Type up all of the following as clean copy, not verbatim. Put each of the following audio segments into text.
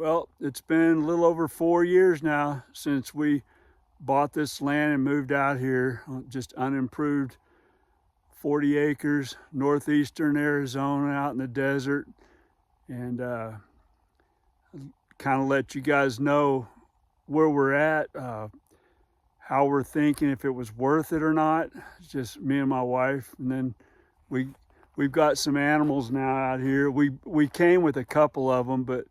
Well, it's been a little over 4 years now since we bought this land and moved out here, just unimproved 40 acres, northeastern Arizona out in the desert. And kind of let you guys know where we're at, how we're thinking, if it was worth it or not. It's just me and my wife. And then we've got some animals now out here. We came with a couple of them, but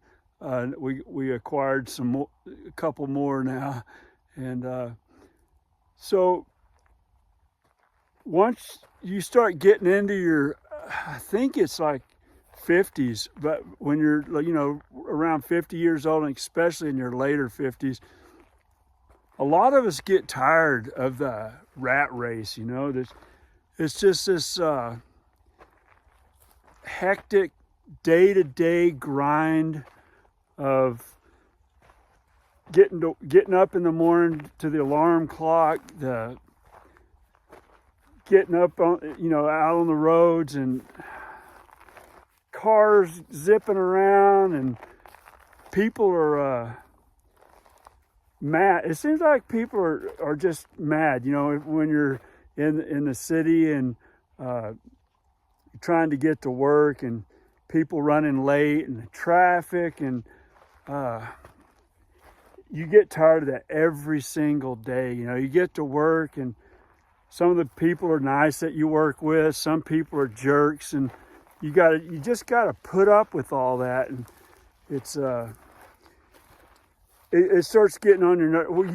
we acquired a couple more now. And so once you start getting into your, I think it's like 50s, but when you're, around 50 years old, and especially in your later 50s, a lot of us get tired of the rat race. It's just this hectic day-to-day grind of getting up in the morning to the alarm clock, the getting up on, out on the roads, and cars zipping around, and people are mad. It seems like people are just mad, when you're in the city and trying to get to work, and people running late, and the traffic, and you get tired of that every single day. You get to work, and some of the people are nice that you work with, some people are jerks, and you just gotta put up with all that. And it's it starts getting on your nerves. Well,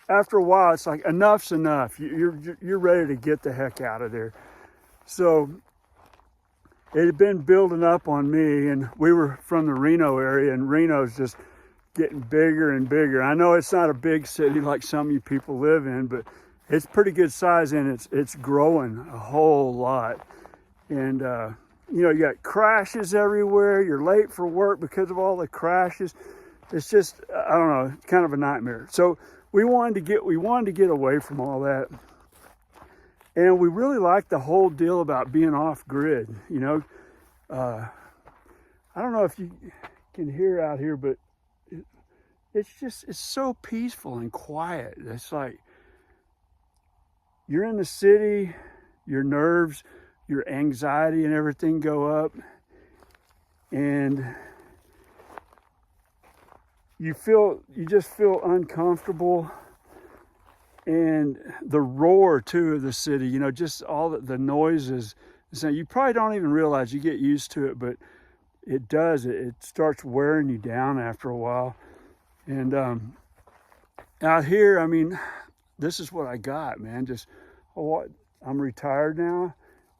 after a while, it's like enough's enough. You're ready to get the heck out of there. So it had been building up on me, and we were from the Reno area, and Reno's just getting bigger and bigger. I know it's not a big city like some of you people live in, but it's pretty good size, and it's growing a whole lot. And you got crashes everywhere. You're late for work because of all the crashes. It's just, I don't know, it's kind of a nightmare. So we wanted to get away from all that. And we really liked the whole deal about being off grid. I don't know if you can hear out here, but it's so peaceful and quiet. It's like you're in the city, your nerves, your anxiety and everything go up, and you just feel uncomfortable. And the roar too of the city, just all the noises. So you probably don't even realize, you get used to it, but it does. It starts wearing you down after a while. And out here, this is what I got, man. I'm retired now.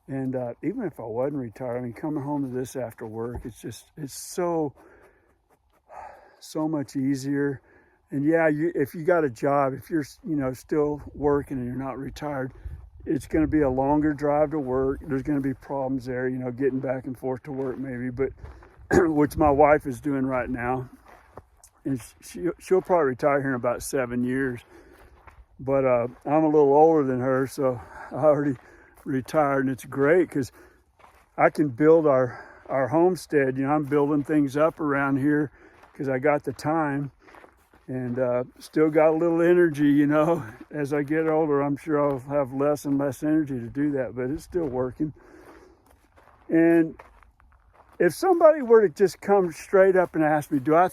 And even if I wasn't retired, coming home to this after work, it's so much easier. And yeah, if you got a job, if you're, still working and you're not retired, it's going to be a longer drive to work. There's going to be problems there, getting back and forth to work maybe, but which my wife is doing right now. And she'll probably retire here in about 7 years. But I'm a little older than her, so I already retired, and it's great because I can build our homestead. I'm building things up around here because I got the time, and still got a little energy. As I get older, I'm sure I'll have less and less energy to do that, but it's still working. And if somebody were to just come straight up and ask me, do I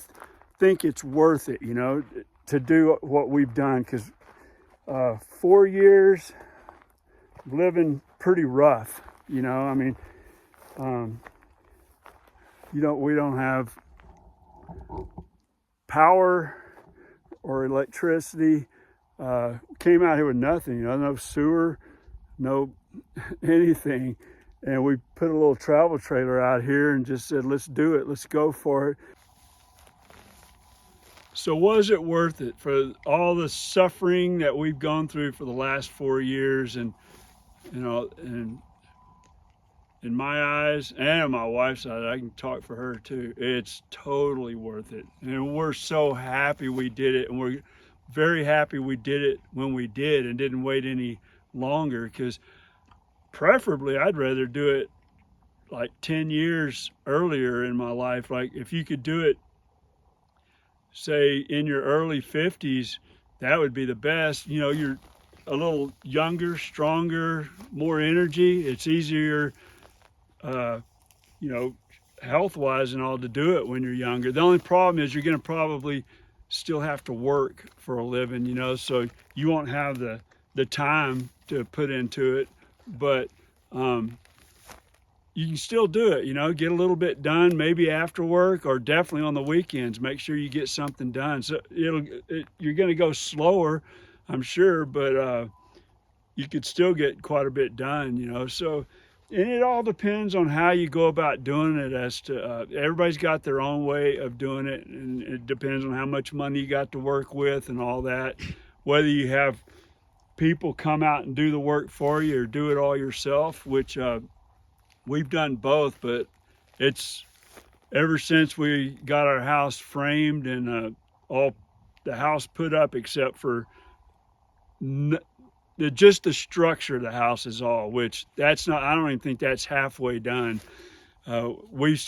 think it's worth it, to do what we've done? Because 4 years living pretty rough, we don't have power or electricity. Came out here with nothing, no sewer, no anything. And we put a little travel trailer out here and just said, let's do it, let's go for it. So was it worth it for all the suffering that we've gone through for the last 4 years? And and in my eyes and my wife's eyes, I can talk for her too, it's totally worth it. And we're so happy we did it, and we're very happy we did it when we did and didn't wait any longer, because preferably I'd rather do it like 10 years earlier in my life, like if you could do it, say in your early 50s, that would be the best. You know, you're a little younger, stronger, more energy. It's easier, uh, you know, health wise and all to do it when you're younger. The only problem is you're going to probably still have to work for a living, you know, so you won't have the time to put into it. But you can still do it, you know, get a little bit done maybe after work or definitely on the weekends. Make sure you get something done. So you're going to go slower, I'm sure, but you could still get quite a bit done, you know. So, and it all depends on how you go about doing it. As to everybody's got their own way of doing it, and it depends on how much money you got to work with and all that. Whether you have people come out and do the work for you or do it all yourself, which we've done both, but it's ever since we got our house framed and all the house put up except for just the structure of the house is all, which that's not, I don't even think that's halfway done. We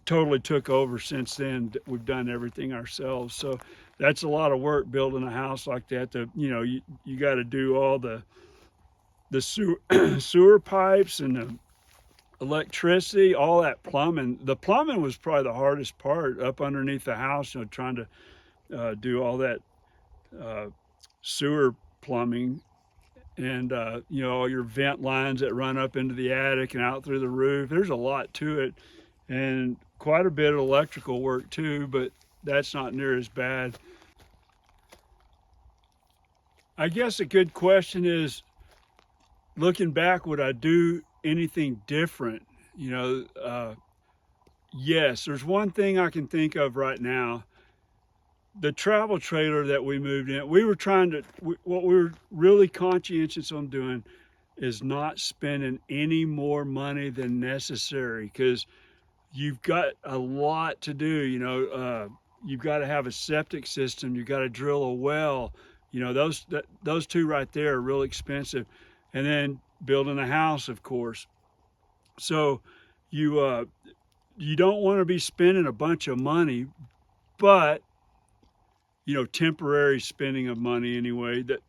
totally took over since then. We've done everything ourselves. So that's a lot of work building a house like that. You know, you got to do all the sewer pipes and the electricity, all that plumbing. The plumbing was probably the hardest part up underneath the house, you know, trying to do all that sewer plumbing and you know, all your vent lines that run up into the attic and out through the roof. There's a lot to it and quite a bit of electrical work too, but that's not near as bad. I guess a good question is, looking back, would I do anything different? You know, yes, there's one thing I can think of right now. The travel trailer that we moved in, we were trying to, what we were really conscientious on doing is not spending any more money than necessary, because you've got a lot to do, you know. You've got to have a septic system, you've got to drill a well, you know, those two right there are real expensive. And then building a house, of course. So you don't want to be spending a bunch of money, but you know, temporary spending of money anyway. That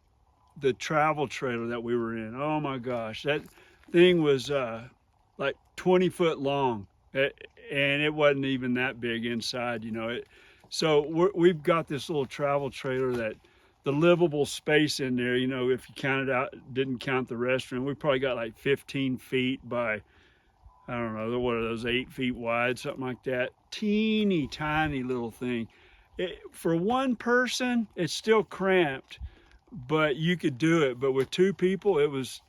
the travel trailer that we were in, oh my gosh, that thing was like 20 foot long, and it wasn't even that big inside, you know. So we've got this little travel trailer that the livable space in there, you know, if you counted out, didn't count the restroom, we probably got like 15 feet by, I don't know, what are those, 8 feet wide, something like that. Teeny tiny little thing. For one person, it's still cramped, but you could do it. But with two people, it was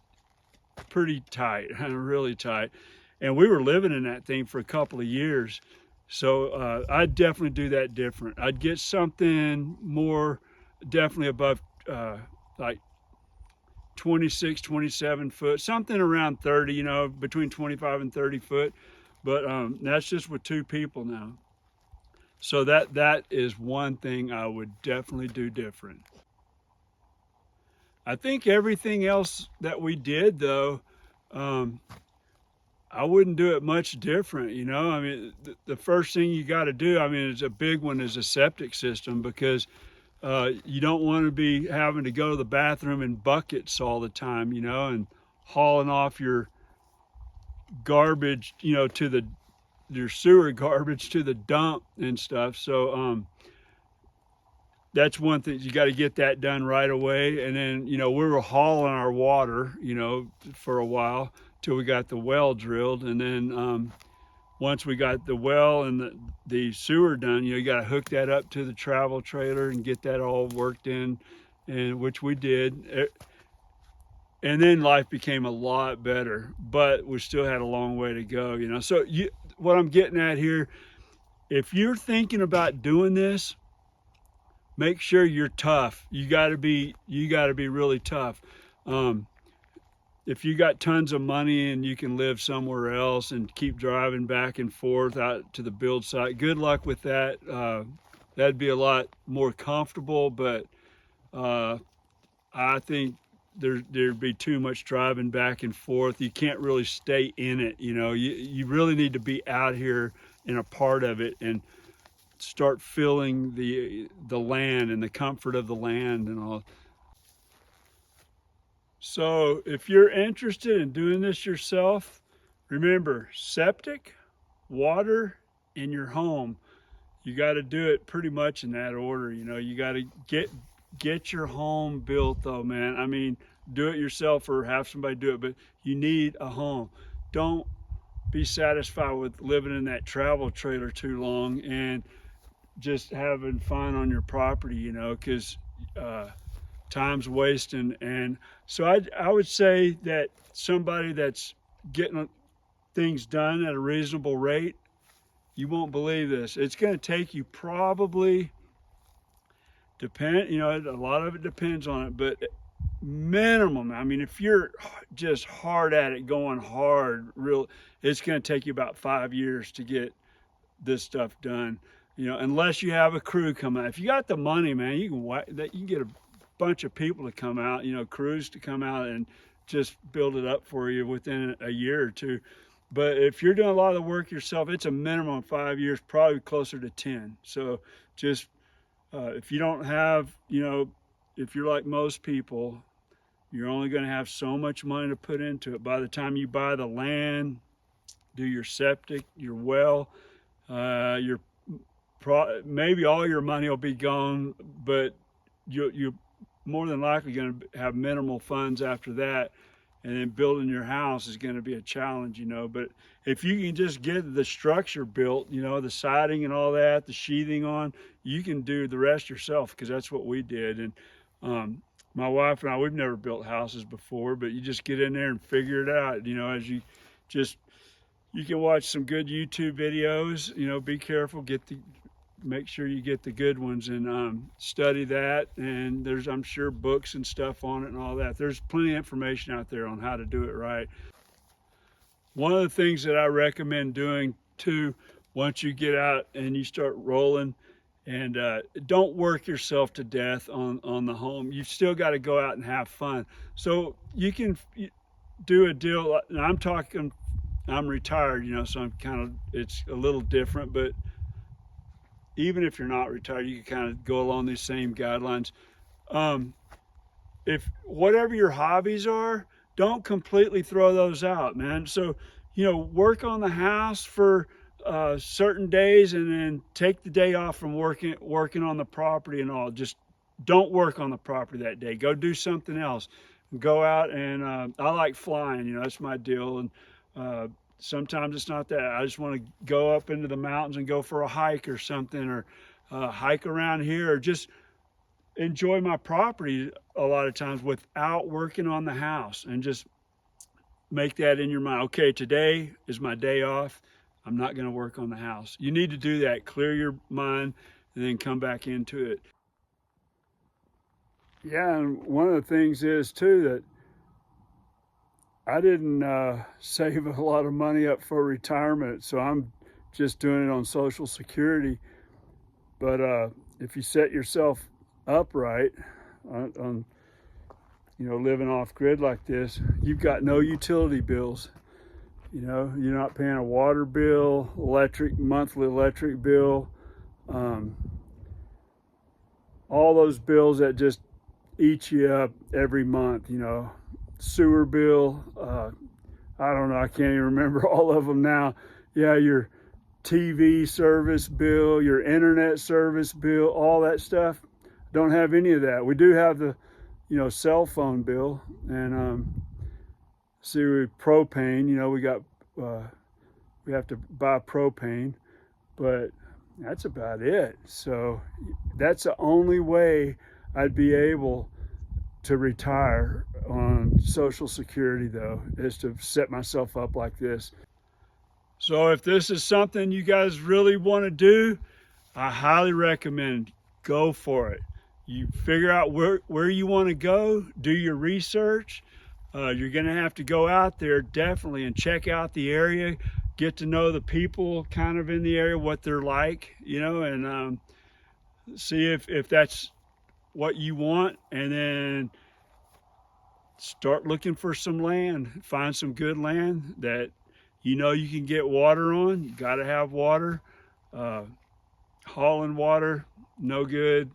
pretty tight, really tight. And we were living in that thing for a couple of years. So I'd definitely do that different. I'd get something more, definitely above like 26, 27 foot, something around 30, you know, between 25 and 30 foot. But that's just with two people now. So that is one thing I would definitely do different. I think everything else that we did, though, I wouldn't do it much different, you know. I mean, the first thing you got to do, I mean, it's a big one, is a septic system, because you don't want to be having to go to the bathroom in buckets all the time, you know, and hauling off your garbage, you know, to your sewer garbage to the dump and stuff. So that's one thing, you got to get that done right away. And then, you know, we were hauling our water, you know, for a while till we got the well drilled. And then once we got the well and the sewer done, you know, you got to hook that up to the travel trailer and get that all worked in, and which we did. And then life became a lot better, but we still had a long way to go, you know. So what I'm getting at here, if you're thinking about doing this, make sure you're tough. You got to be really tough. If you got tons of money and you can live somewhere else and keep driving back and forth out to the build site, good luck with that. That'd be a lot more comfortable, but I think there'd be too much driving back and forth. You can't really stay in it. You really need to be out here and a part of it and start feeling the land and the comfort of the land and all. So if you're interested in doing this yourself, remember, septic, water, in your home, you got to do it pretty much in that order. You got to get your home built though, man. I mean, do it yourself or have somebody do it, but you need a home. Don't be satisfied with living in that travel trailer too long and just having fun on your property, because time's wasting. And so I would say that somebody that's getting things done at a reasonable rate, you won't believe this. It's going to take you probably, a lot of it depends on it, but minimum, I mean, if you're just hard at it, going hard, it's going to take you about 5 years to get this stuff done. Unless you have a crew come out. If you got the money, man, you can get a bunch of people to come out, crews to come out and just build it up for you within a year or two. But if you're doing a lot of the work yourself, it's a minimum of 5 years, probably closer to 10. So just if you don't have, if you're like most people, you're only going to have so much money to put into it. By the time you buy the land, do your septic, your well, maybe all your money will be gone, but you're more than likely going to have minimal funds after that. And then building your house is going to be a challenge, But if you can just get the structure built, the siding and all that, the sheathing on, you can do the rest yourself, because that's what we did. And my wife and I, we've never built houses before, but you just get in there and figure it out, as you can watch some good YouTube videos, be careful, make sure you get the good ones and study that. And there's, I'm sure, books and stuff on it and all that. There's plenty of information out there on how to do it right. One of the things that I recommend doing too, once you get out and you start rolling, and don't work yourself to death on the home. You've still got to go out and have fun. So you can do a deal. And I'm retired, so it's a little different, but even if you're not retired, you can kind of go along these same guidelines. If whatever your hobbies are, don't completely throw those out, man. So, work on the house for certain days and then take the day off from working on the property and all. Just don't work on the property that day. Go do something else. Go out and I like flying, that's my deal. And sometimes it's not that. I just want to go up into the mountains and go for a hike or something, or hike around here, or just enjoy my property a lot of times without working on the house. And just make that in your mind. Okay, today is my day off. I'm not going to work on the house. You need to do that. Clear your mind and then come back into it. Yeah, and one of the things is too that I didn't save a lot of money up for retirement, so I'm just doing it on Social Security. But if you set yourself up right on living off grid like this, you've got no utility bills. You're not paying a water bill, monthly electric bill, all those bills that just eat you up every month, sewer bill, I don't know, I can't even remember all of them now. Yeah, your TV service bill, your internet service bill, all that stuff. Don't have any of that. We do have the cell phone bill, and propane, we have to buy propane, but that's about it. So that's the only way I'd be able to retire on Social Security, though, is to set myself up like this. So if this is something you guys really want to do, I highly recommend go for it. You figure out where you want to go, do your research. You're going to have to go out there definitely and check out the area, get to know the people kind of in the area, what they're like, and see if that's what you want. And then start looking for some land. Find some good land that you know you can get water on. You got to have water. Hauling water, no good.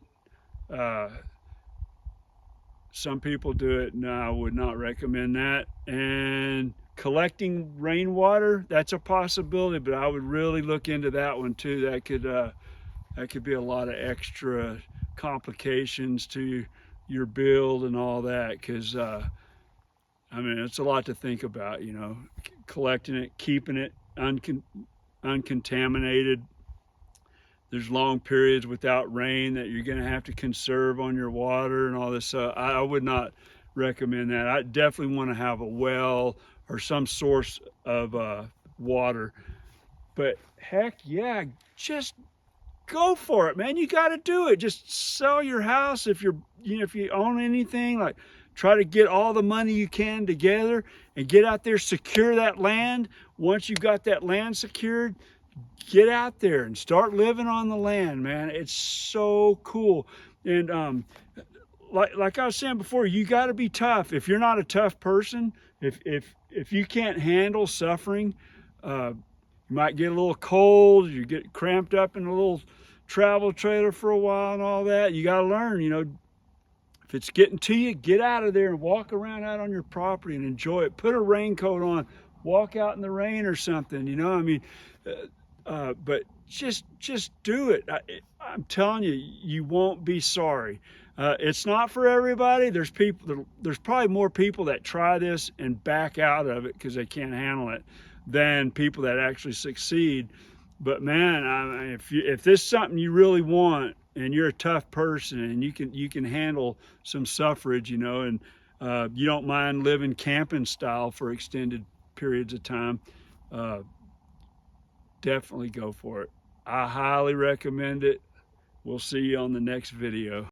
Some people do it. No, I would not recommend that. And collecting rainwater, that's a possibility, but I would really look into that one too. That could be a lot of extra complications to your build and all that, because I mean, it's a lot to think about, you know, collecting it, keeping it uncontaminated. There's long periods without rain that you're going to have to conserve on your water and all this. So I would not recommend that. I definitely want to have a well or some source of water. But heck yeah, just go for it, man. You got to do it. Just sell your house if you're, you know, if you own anything. Like, try to get all the money you can together and get out there, secure that land. Once you've got that land secured, get out there and start living on the land, man. It's so cool. And like I was saying before, you got to be tough. If you're not a tough person, if you can't handle suffering, you might get a little cold, you get cramped up in a little travel trailer for a while and all that. You got to learn, you know, if it's getting to you, get out of there and walk around out on your property and enjoy it. Put a raincoat on, walk out in the rain or something, you know. I mean, but just do it. I'm telling you, you won't be sorry. It's not for everybody. There's probably more people that try this and back out of it because they can't handle it than people that actually succeed. But man, I mean, if this is something you really want and you're a tough person and you can handle some suffrage, you know, and you don't mind living camping style for extended periods of time, definitely go for it. I highly recommend it. We'll see you on the next video.